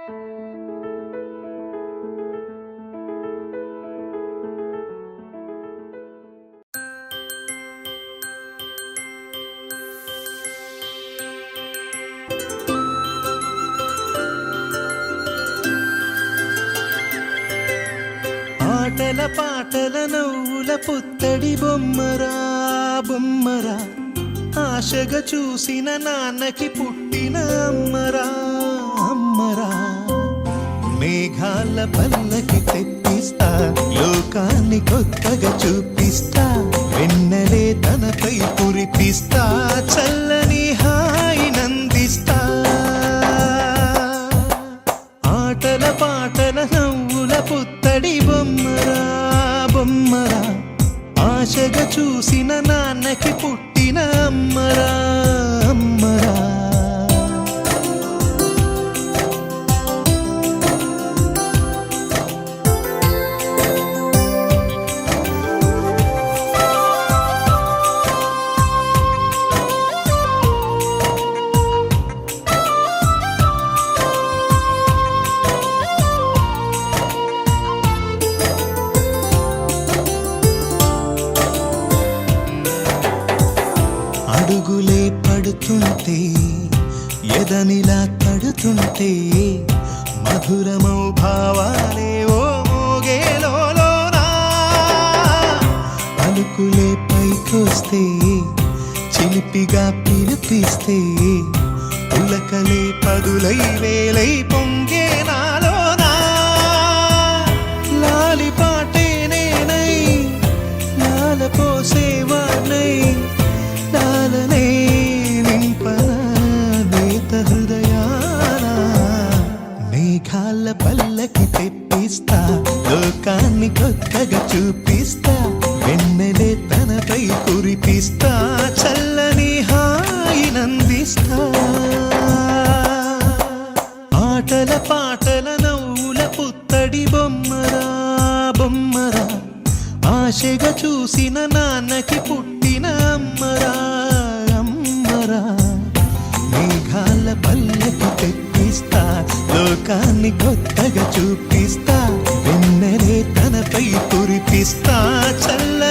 ఆటల పాటల నవ్వుల పుత్తడి బొమ్మరా బొమ్మరా, ఆశగా చూసిన నాన్నకి పుట్టిన అమ్మరా అమ్మరా. మేఘాల పల్లకి తెప్పిస్తా, లోకాన్ని కొత్తగా చూపిస్తా, వెన్నెలే తనపై కురిపిస్తా, చల్లని హాయి నందిస్తా. ఆటల పాటల నవ్వుల పుత్తడి బొమ్మరా బొమ్మరా, ఆశగా చూసిన నాన్నకి పుట్టిన అమ్మరా అమ్మరా. అడుగులే పడుతుంటే ఎదనిలా తడుతుంటే, మధురమౌ భావాలే ఓ మోగేలోనా. పలుకులే పైకొస్తే చిలిపిగా పిలిపిస్తే, ఉలకలే పదులై వేలై పొంగే నాలోనా. లాలి పాటే నేనై లాల పోసేవాణ్ణై, లాలనే నింపనా నేత హృదయాన. మేఘాల పల్లకి తెప్పిస్తా, లోకాన్ని కొత్తగా చూపిస్తా, వెన్నెలే తనపై కురిపిస్తా, చల్లని హాయి నందిస్తా. ఆటల పాటల నవ్వుల పుత్తడి బొమ్మరా బొమ్మరా, ఆశగా చూసిన నాన్నకి పుట్టిన అమ్మరా అమ్మరా. మేఘాల పల్లకి తెప్పిస్తా, లోకాన్ని కొత్తగా చూపిస్తా, వెన్నెలే తనపై కురిపిస్తా, చల్ల